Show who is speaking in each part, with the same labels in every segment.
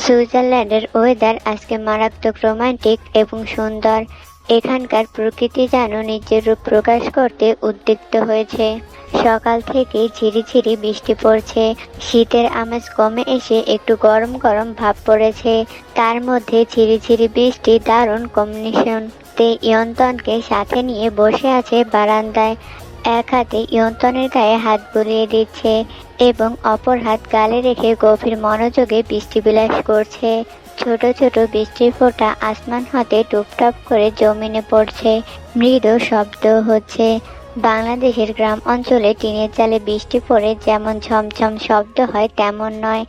Speaker 1: সুইজারল্যান্ডের ওয়েদার আজকে মারাত্মক রোমান্টিক এবং সুন্দর। এখানকার প্রকৃতি যেন নিজের রূপ প্রকাশ করতে উদ্যুক্ত হয়েছে। সকাল থেকে ঝিরিঝিরি বৃষ্টি পড়ছে। শীতের আমেজ কমে এসে একটু গরম গরম ভাব পড়েছে। তার মধ্যে ঝিরিঝিরি বৃষ্টি দারুণ কম্বিনেশন। তে ইয়ন্তনকে সাথে নিয়ে বসে আছে বারান্দায়। এক হাতে ইয়ন্তনের গায়ে হাত বুলিয়ে দিচ্ছে এবং অপর হাত গালে রেখে গভীর মনোযোগে বৃষ্টি বিলাস করছে। ছোট ছোট বৃষ্টির ফোঁটা আসমান হতে টুপটাপ করে জমিনে পড়ছে। মৃদু শব্দ হচ্ছে। বাংলাদেশের গ্রাম অঞ্চলে টিনের চালে বৃষ্টি পড়ে যেমন ঝমঝম শব্দ হয় তেমন নয়,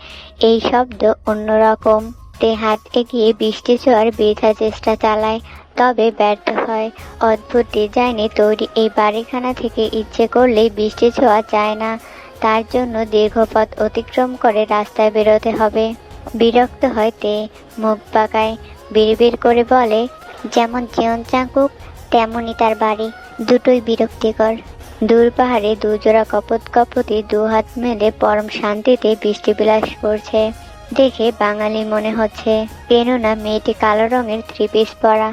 Speaker 1: এই শব্দ অন্যরকম। তে হাত এগিয়ে বৃষ্টি ছোঁয়ার বৃথা চেষ্টা চালায়, তবে ব্যর্থ হয়। অদ্ভুত ডিজাইনে তৈরি এই বাড়িখানা থেকে ইচ্ছে করলেই বৃষ্টি ছোঁয়া যায় না। তার জন্য দীর্ঘ পথ অতিক্রম করে রাস্তায় বেরোতে হবে। বিরক্ত হয় তে, মুখ বাঁকায়, বিড়বিড় করে বলে, যেমন জীবন চাঙ্কুক তেমনই তার বাড়ি, দুটোই বিরক্তিকর। দূর পাহাড়ে দুজোড়া কপোতি দুহাত মেলে পরম শান্তিতে বৃষ্টি বিলাস করছে। দেখে বাঙালি মনে হচ্ছে, কেননা মেয়েটি কালো রঙের থ্রি পিস পরা।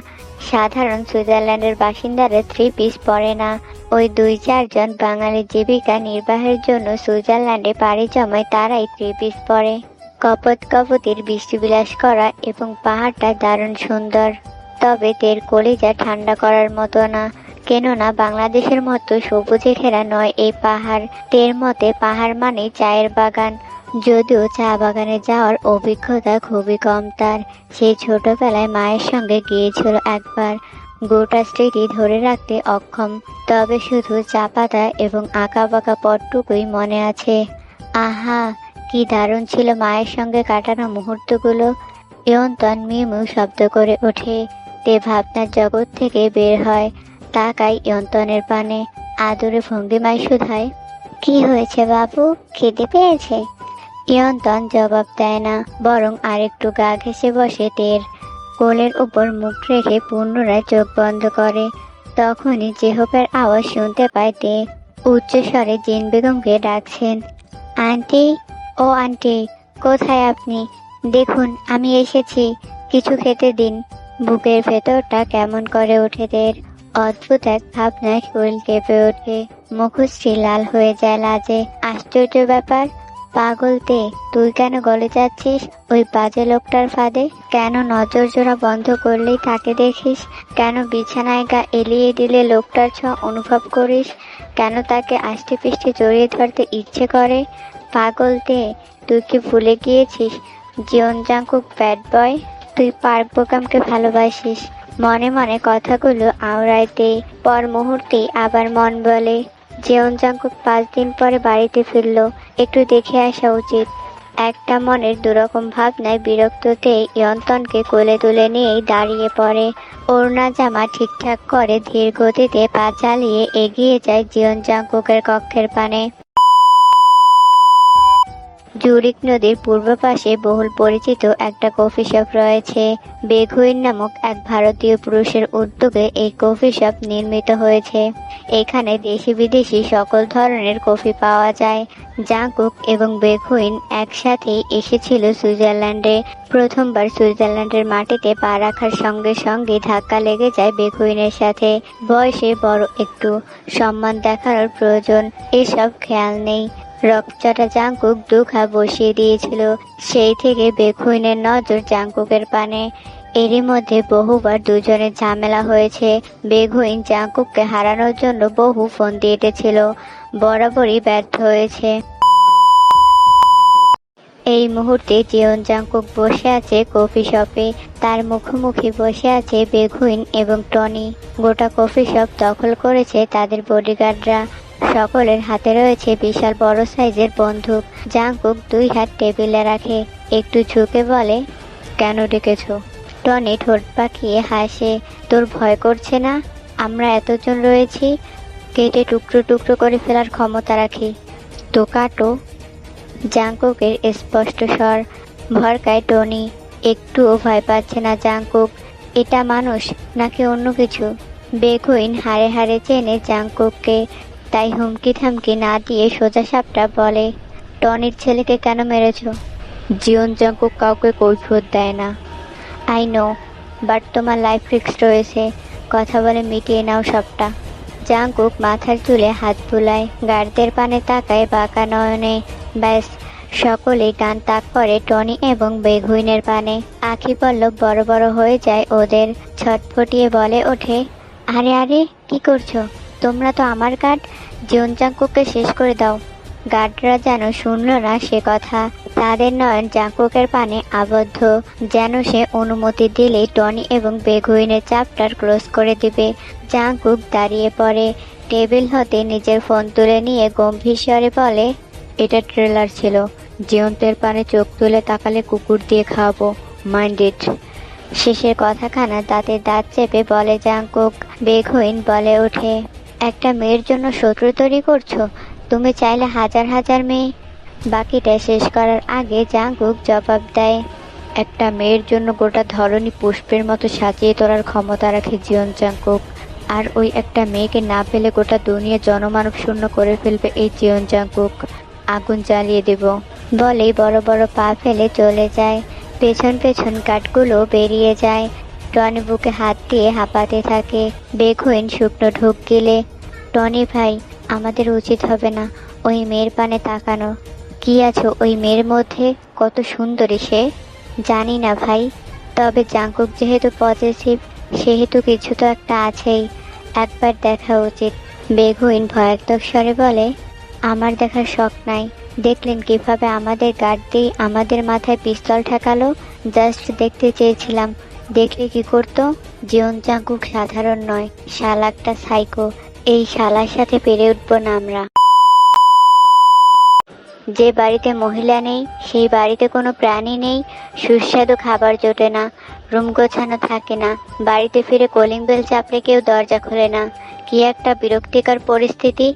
Speaker 1: সাধারণ সুইজারল্যান্ডের বাসিন্দারা থ্রি পিস পরে না। ওই 2-4 জন বাঙালি জীবিকা নির্বাহের জন্য সুইজারল্যান্ডে পাড়ি জমায়, তারাই থ্রি পিস পরে। কপতির বৃষ্টি বিলাস করা এবং পাহাড়টা দারুণ সুন্দর, তবে তের কলিজা ঠান্ডা করার মতো না। কেননা বাংলাদেশের মতো সবুজে ঘেরা নয় এই পাহাড়। তের মতে পাহাড় মানে চায়ের বাগান। যদিও চা বাগানে যাওয়ার অভিজ্ঞতা খুবই কম তার। সেই ছোটবেলায় মায়ের সঙ্গে গিয়েছিল একবার, গোটা স্মৃতি ধরে রাখতে অক্ষম। তবে শুধু চা পাতা এবং আঁকা বাঁকা পথটুকুই মনে আছে। আহা, কি দারুণ ছিল মায়ের সঙ্গে কাটানো মুহূর্তগুলো। ইয়ন্তন মিউ শব্দ করে ওঠে। তে ভাবনার জগৎ থেকে বের হয়, তাকায় ইয়ন্তনের পানে, আদরে ভঙ্গিমায় শুধায়, কি হয়েছে বাবু, খেতে পেয়েছে? ইয়ন্তন জবাব দেয় না, বরং আরেকটু গা ঘেঁষে বসে তের কোলের উপর মুখ রেখে পুনরায় চোখ বন্ধ করে। তখনই জেহবের আওয়াজ শুনতে পায় তে উচ্চস্বরে জিন বেগমকে ডাকছেন। আন্টি, ও আন্টি, কোথায় আপনি? দেখুন আমি এসেছি, কিছু খেতে দিন। বুকের ভেতরটা কেমন করে ওঠে তের। অদ্ভুত এক ভাবনায় শরীর কেঁপে ওঠে, মুখশ্রী লাল হয়ে যায় লাজে। আশ্চর্য ব্যাপার, পাগল তে, তুই কেন গলে যাচ্ছিস ওই বাজে লোকটার ফাঁদে? কেন নজর জোড়া বন্ধ করলেই তাকে দেখিস? কেন বিছানায় গা এলিয়ে দিলে লোকটার ছোঁয়া অনুভব করিস? কেন তাকে আষ্টে পিষ্টে জড়িয়ে ধরতে ইচ্ছে করে? পাগল তে, তুই কি ভুলে গিয়েছিস জীবন জাঙ্কুক ব্যাড বয়? তুই পার্ক বোকামকে ভালোবাসিস। মনে মনে কথাগুলো আওড়াইতে পর মুহূর্তেই আবার মন বলে, জীবন জাঙ্কুক 5 দিন পরে বাড়িতে ফিরল, একটু দেখে আসা উচিত। একটা মনের দুরকম ভাবনায় বিরক্ততে ইয়ন্তনকে কোলে তুলে নিয়েই দাঁড়িয়ে পড়ে। ওড়না জামা ঠিকঠাক করে ধীর গতিতে পা চালিয়ে এগিয়ে যায় জীবন জাঙ্কুকের কক্ষের পানে। জুরিক নদীর পূর্ব পাশে বহুল পরিচিত একটা কফি শপ রয়েছে। বেগুইন নামক এক ভারতীয় পুরুষের উদ্যোগে এই কফি শপ নির্মিত হয়েছে। এখানে দেশি বিদেশি সকল ধরনের কফি পাওয়া যায়। জাঙ্কুক এবং বেগুইন একসাথেই এসেছিল সুইজারল্যান্ডে। প্রথমবার সুইজারল্যান্ডের মাটিতে পা রাখার সঙ্গে সঙ্গে ধাক্কা লেগে যায় বেগুইনের সাথে। বয়সে বড় একটু, সম্মান দেখানোর প্রয়োজন, এসব খেয়াল নেই। রকচটা জাঙ্কুক দুখা বসিয়ে দিয়েছিল। সেই থেকে বেগুইনের নজর জাঙ্কুকের পানে। এরই মধ্যে বহুবার দুজনের ঝামেলা হয়েছে। বেগুইন জাঙ্কুককে হারানোর জন্য বহু ফোন দিয়ে এঁটেছিল, বরাবরই ব্যর্থ হয়েছে। এই মুহূর্তে জীবন জাঙ্কুক বসে আছে কফি শপে। তার মুখোমুখি বসে আছে বেগুইন এবং টনি। গোটা কফি শপ দখল করেছে তাদের বডিগার্ডরা। সকলের হাতে রয়েছে বিশাল বড় সাইজের বন্দুক। জাঙ্কুক 2 হাত টেবিলে রাখে, একটু ঝুঁকে বলে, কেন ডেকেছ? টনি ঠোঁট পাকিয়ে হাসে, তোর ভয় করছে না? আমরা এতজন রয়েছি, কেটে টুকরো টুকরো করে ফেলার ক্ষমতা রাখি, তো কাটো। জাঙ্কুকের স্পষ্ট স্বর। ভরকায় টনি। একটুও ভয় পাচ্ছে না জাঙ্কুক। এটা মানুষ নাকি অন্য কিছু? বেগুইন হাড়ে হাড়ে চেনে জাঙ্কুককে, তাই হুমকি থামকি না দিয়ে সোজা সাপটা বলে, টনির ছেলেকে কেন মেরেছ? জীবন জাঙ্কুক কাউকে কৈফিয়ত দেয় না। আই নো, বাট তোমার লাইফ রিস্ক রয়েছে, কথা বলে মিটিয়ে নাও সবটা। জাঙ্কুক মাথার চুলে হাত বুলায়, গার্ডদের পানে তাকায় বাঁকা নয়নে। ব্যাস, সকলেই টান তাক করে টনি এবং বেগুইনের পানে। আখি পল্লব বড় বড় হয়ে যায় ওদের। ছটফটিয়ে বলে ওঠে, আরে আরে কি করছো? তোমরা তো আমার গার্ড, জীবন জাঙ্কুককে শেষ করে দাও। গার্ডরা যেন শুনল না সে কথা। তাদের নয়ন জাঙ্কুকের পানে আবদ্ধ, যেন সে অনুমতি দিলেই টনি এবং বেগুইনের চ্যাপ্টার ক্লোজ করে দিবে। জাঙ্কুক দাঁড়িয়ে পড়ে, টেবিল হতে নিজের ফোন তুলে নিয়ে গম্ভীর স্বরে বলে, এটা ট্রেলার ছিল, জীবন্তের পানে চোখ তুলে তাকালে কুকুর দিয়ে খাওয়াবো, মাইন্ড ইট। শেষের কথাখানা দাঁতে দাঁত চেপে বলে জাঙ্কুক। বেগুইন বলে ওঠে, একটা মেয়ের জন্য শত্রু তৈরি করছো? তুমি চাইলে হাজার হাজার মেয়ে। বাকিটা শেষ করার আগে জাঙ্কুক জবাব দেয়, একটা মেয়ের জন্য গোটা ধরনী পুষ্পের মতো সাজিয়ে তোলার ক্ষমতা রাখে জীবন জাঙ্কুক। আর ওই একটা মেয়েকে না পেলে গোটা দুনিয়া জনমানব শূন্য করে ফেলবে এই জীবন জাঙ্কুক। আগুন জ্বালিয়ে দেব। বলেই বড় বড় পা ফেলে চলে যায়। পেছন পেছন কাঠগুলো বেরিয়ে যায়। টনি বুকে হাত দিয়ে হাঁপাতে থাকে। বেগুইন শুকনো ঢোক গিলে, টনি ভাই, আমাদের উচিত হবে না ওই মেয়ের পানে তাকানো। কি আছো ওই মেয়ের মধ্যে? কত সুন্দরী সে। জানি না ভাই, তবে জাঙ্কুক যেহেতু পজিটিভ, সেহেতু কিছু তো একটা আছেই। একবার দেখা উচিত। বেগুইন ভয়াত্মক স্বরে বলে, আমার দেখার শখ নাই। দেখলেন কিভাবে আমাদের গার্ড দিয়ে আমাদের মাথায় পিস্তল ঠেকালো? জাস্ট দেখতে চেয়েছিলাম, দেখলে কি করতো? জীবন জাঙ্কুক সাধারণ নয়, শালা একটা সাইকো। এই শালার সাথে পেরে উঠবো না আমরা। যে বাড়িতে মহিলা নেই, সেই বাড়িতে কোনো প্রাণী নেই, সুস্বাদু খাবার জোটে না, রুম গোছানো থাকে না, বাড়িতে ফিরে কলিং বেল চাপলে কেউ দরজা খোলে না। কি একটা বিরক্তিকর পরিস্থিতি।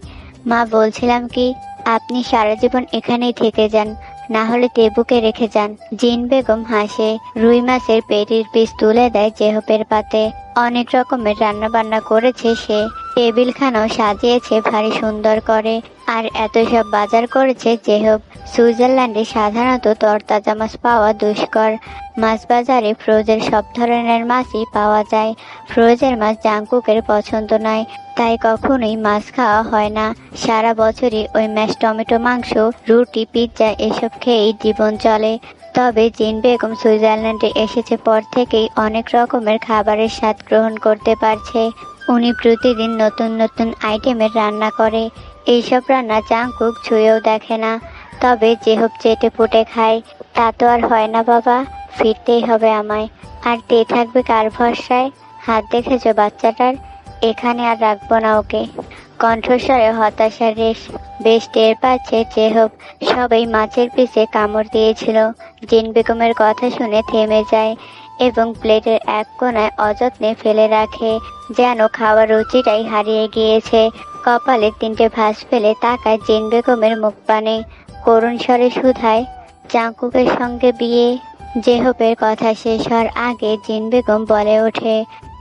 Speaker 1: মা বলছিলাম কি, আপনি সারা জীবন এখানেই থেকে যান, না হলে তেবুকে রেখে যান। জিন বেগম হাসে। রুই মাছের পেটির পিস তুলে দেয় জেহপের পাতে। অনেক রকমের রান্না বান্না করেছে সে। টেবিলখানাও সাজিয়েছে ভারী সুন্দর করে। আর এত সব বাজার করেছে জেহব। সুইজারল্যান্ডে সাধারণত তরতাজা মাছ পাওয়া দুষ্কর। মাছ বাজারে ফ্রোজের সব ধরনের মাছই পাওয়া যায়। ফ্রোজের মাছ জাঙ্কুকের পছন্দ নয়, তাই কখনোই মাছ খাওয়া হয় না। সারা বছরই ওই ম্যাশ টমেটো মাংস, রুটি, পিৎজা এসব খেয়েই জীবন চলে। তবে জিন বেগম সুইজারল্যান্ডে এসেছে পর থেকেই অনেক রকমের খাবারের স্বাদ গ্রহণ করতে পারছে। উনি প্রতিদিন নতুন নতুন আইটেমের রান্না করে। এইসব রান্না জাঙ্কুক ছুঁয়েও দেখে না। তবে যেহব চেটে পুটে খায়। তা তো আর হয় না বাবা, ফিরতেই হবে আমায়। আর তে থাকবে কার ভরসায়? হাত দেখেছো বাচ্চাটার? এখানে আর রাখবো না ওকে। কণ্ঠস্বরে হতাশার রেশ। বেশ টের পাচ্ছে যেহব। সবাই মাছের পিসে কামড় দিয়েছিল। জিন বেগমের কথা শুনে থেমে যায় এবং প্লেটের এক কোণায় অযত্নে ফেলে রাখে, যেন খাওয়ার রুচিটাই হারিয়ে গিয়েছে। কপালে 3টে ভাঁজ ফেলে তাকায় জিন বেগমের মুখ পানে। করুণ স্বরে শুধায়, জাঙ্কুকের সঙ্গে বিয়ে? জেহবের কথা শেষ হওয়ার আগে জিন বেগম বলে ওঠে,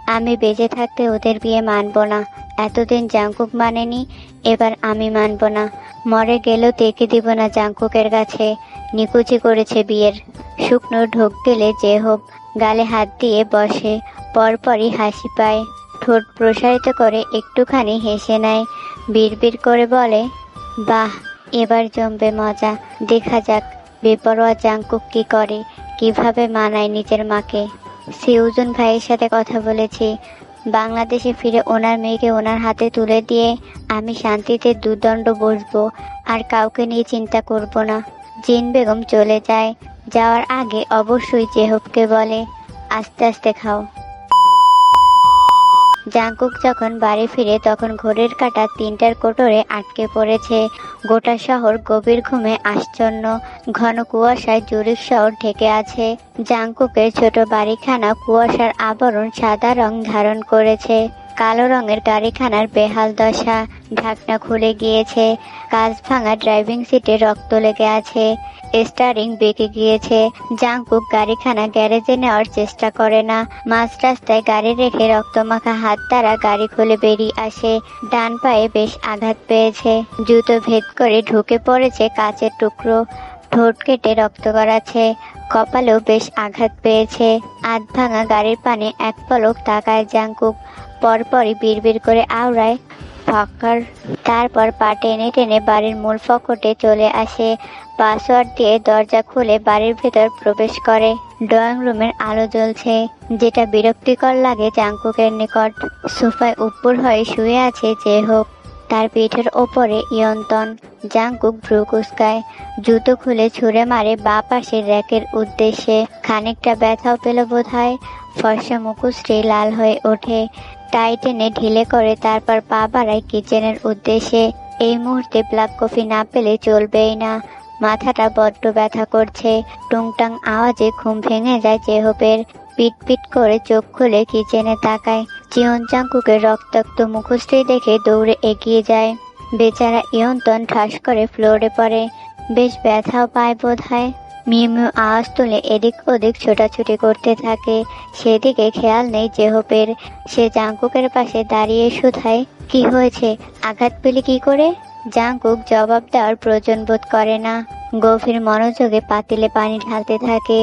Speaker 1: আমি বেঁচে থাকতে ওদের বিয়ে মানব না। এতদিন জাঙ্কুক মানেনি, এবার আমি মানব না। মরে গেলেও তেকে দিব না জাঙ্কুকের কাছে। নিকুচি করেছে বিয়ের। শুকনো ঢোক গেলে জেহব গালে হাত দিয়ে বসে। পরপরই হাসি পায়। ঠোঁট প্রসারিত করে একটুখানি হেসে নেয়। বিড়বিড় করে বলে, বাহ, এবার জমবে মজা। দেখা যাক বেপরোয়া জাঙ্কুক কি করে, কিভাবে মানায় নিজের মাকে। সিউজন ভাইয়ের সাথে কথা বলেছি। বাংলাদেশে ফিরে ওনার মেয়েকে ওনার হাতে তুলে দিয়ে আমি শান্তিতে দুদণ্ড বসবো, আর কাউকে নিয়ে চিন্তা করব না। জিন বেগম চলে যায়। যাওয়ার আগে অবশ্যই জেহবকে বলে, আস্তে আস্তে খাও। জাঙ্কুক যখন বাড়ি ফিরে তখন ঘড়ির কাঁটা 3টার কোটরে আটকে পড়েছে। গোটা শহর গভীর ঘুমে আচ্ছন্ন। ঘন কুয়াশায় জুরিখ শহর ঢেকে আছে। জাঙ্কুকের ছোট বাড়িখানা কুয়াশার আবরণ সাদা রং ধারণ করেছে। কালো রঙের গাড়িখানার বেহাল দশা। ঢাকনা খুলে গিয়েছে। কাঁচ ভাঙা ড্রাইভিং সিটে রক্ত লেগে আছে। স্টারিং বেঁকে গিয়েছে। জাঙ্কুক গাড়িখানা গ্যারেজে নেওয়ার চেষ্টা করে না। মাঝ রাস্তায় গাড়ি রেখে রক্তমাখা হাত দ্বারা গাড়ি খুলে বেরিয়ে আসে। ডান পায়ে বেশ আঘাত পেয়েছে। জুতো ভেদ করে ঢুকে পড়েছে কাচের টুকরো। ঠোঁট কেটে রক্ত গড়াচ্ছে, কপালেও বেশ আঘাত পেয়েছে। আধ ভাঙা গাড়ির পানে এক পলক তাকায় জাংকুক, পরপরই বিড়বিড় করে আওড়ায় ফাক্কার। তারপর পা টেনে টেনে বাড়ির মূল ফটকে চলে আসে, পাসওয়ার্ড দিয়ে দরজা খুলে বাড়ির ভেতর প্রবেশ করে। ড্রয়িং রুমের আলো জ্বলছে, যেটা বিরক্তিকর লাগে জাংকুকের নিকট। সোফায় উপর হয়ে শুয়ে আছে জেহোপ, তার পিঠের ওপরে ইয়ন্তন। জাংকুক ভ্রু কুঁচকায়, জুতো খুলে ছুঁড়ে মারে বাঁ পাশের র্যাকের উদ্দেশ্যে। খানিকটা ব্যথাও পেল বোধ হয়। ফর্সা মুখশ্রী লাল হয়ে ওঠে, টাই টেনে ঢিলে করে তারপর পা বাড়ায় কিচেনের উদ্দেশ্যে। এই মুহূর্তে ব্ল্যাক কফি না পেলে চলবেই না। মাথাটা বড্ড ব্যথা করছে। টুংটাং আওয়াজে ঘুম ভেঙে যায় জেহোপের। পিট পিট করে চোখ খুলে কিচেনে তাকায়। চিয়ন জাংকুকের রক্তাক্ত মুখশ্রী দেখে দৌড়ে এগিয়ে যায়। বেচারা ইয়ন্তন ঠাস করে ফ্লোরে পড়ে, বেশ ব্যথাও পায় বোধ হয়। মিউ মিউ আওয়াজ তুলে এদিক ওদিক ছোটাছুটি করতে থাকে। সেদিকে খেয়াল নেই জেহোপের। সে জাংকুকের পাশে দাঁড়িয়ে শুধায়, কি হয়েছে, আঘাত পেলে কি করে? জাংকুক জবাব দেওয়ার প্রয়োজন বোধ করে না, গভীর মনোযোগে পাতিলে পানি ঢালতে থাকে।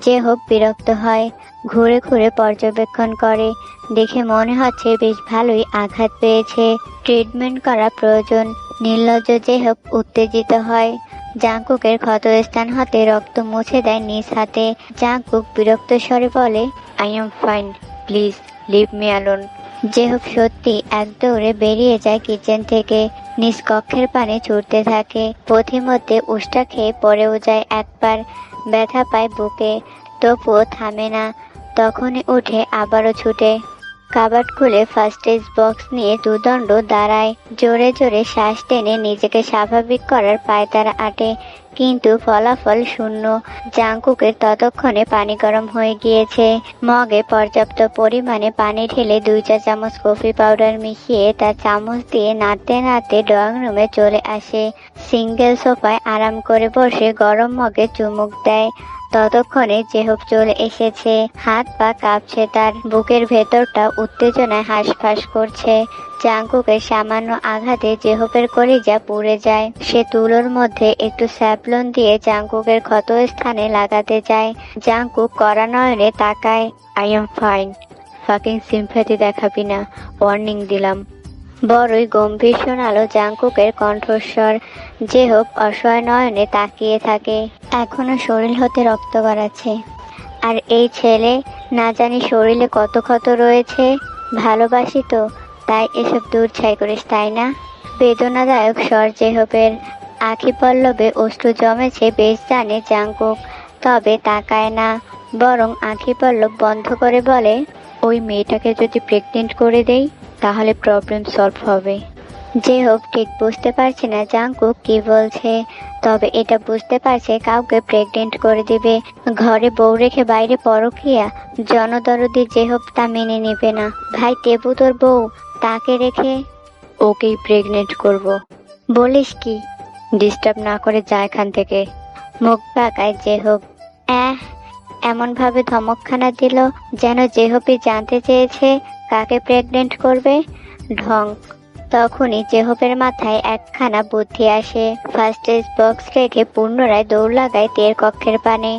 Speaker 1: জেহোপ বিরক্ত হয়, ঘুরে ঘুরে পর্যবেক্ষণ করে। দেখে মনে হচ্ছে বেশ ভালোই আঘাত পেয়েছে, ট্রিটমেন্ট করা প্রয়োজন। নির্লজ্জ জেহোপ উত্তেজিত হয়। জাংকুকের ক্ষতস্থান হতে রক্ত মুছে দেয় নিজ হাতে। জাংকুক বিরক্ত স্বরে বলে, I am fine, please leave me alone. Jhope সত্যি এক দৌড়ে বেরিয়ে যায় কিচেন থেকে, নিজ কক্ষের পানে ছুটতে থাকে। পথিমধ্যে উষ্টা খেয়ে পড়েও যায় একবার, ব্যথা পায় বুকে, তবুও থামে না। তখনই উঠে আবারও ছুটে কাবার্ড খুলে ফার্স্ট এড বক্স নিয়ে দুদণ্ড দাঁড়ায়। জোরে জোরে শ্বাস টেনে নিজেকে স্বাভাবিক করার পায়তারা আটে, কিন্তু ফলাফল শূন্য। জাংকুকের ততক্ষণে পানি গরম হয়ে গিয়েছে। মগে পর্যাপ্ত পরিমাণে পানি ঢেলে 2 চা চামচ কফি পাউডার মিশিয়ে তা চামচ দিয়ে নাড়তে নাড়তে ড্রয়িং রুমে চলে আসে। সিঙ্গেল সোফায় আরাম করে বসে গরম মগে চুমুক দেয়। ততক্ষণে জেহোপ চলে এসেছে। হাত পা কাঁপছে তার, বুকের ভেতরটা উত্তেজনায় হাঁসফাঁস করছে। জাংকুকের সামান্য আঘাতে জেহোপের কলিজা পুড়ে যায়। সে তুলোর মধ্যে একটু স্যাভলন দিয়ে জাংকুকের ক্ষত স্থানে লাগাতে যায়। জাংকুক কড়া নয়নে তাকায়। I am fine, fucking sympathy দেখাবি না, ওয়ার্নিং দিলাম। বড়ই গম্ভীর শোনালো জাংকুকের কণ্ঠস্বর। জেহোপ অসহায় নয়নে তাকিয়ে থাকে। এখনো শরীর হতে রক্ত গড়াচ্ছে, আর এই ছেলে না জানি শরীরে কত ক্ষত রয়েছে। ভালোবাসি তো, তাই এসব দূর ছাই করিস, তাই না? বেদনাদায়ক স্বর জেহোপের। আখি পল্লবে অশ্রু জমেছে বেশ জানে জাংকুক, তবে তাকায় না, বরং আখি পল্লব বন্ধ করে বলে, ওই মেয়েটাকে যদি প্রেগনেন্ট করে দেই তাহলে প্রবলেম সলভ হবে। জেহোপ ঠিক বুঝতে পারছে না জাংকুক কি বলছে, তবে এটা বুঝতে পারছে কাউকে প্রেগনেন্ট করে দিবে। ঘরে বউ রেখে বাইরে পরকীয়া, জনদরদি জেহোপ তা মেনে নেবে না। ভাই টেবু তোর বউ, তাকে রেখে ওকেই প্রেগনেন্ট করব। বলিস কি? ডিস্টার্ব না করে যা এখান থেকে। মুখ বাঁকায় জেহোপ। এমন ভাবে ধমকখানা দিল যেন জেহোপই জানতে চেয়েছে কাকে প্রেগনেন্ট করবে। ঢং। তখনই জেহোপের মাথায় একখানা বুদ্ধি আসে। ফার্স্ট এড বক্স রেখে পুনরায় দৌড় লাগায় তের কক্ষের পানে।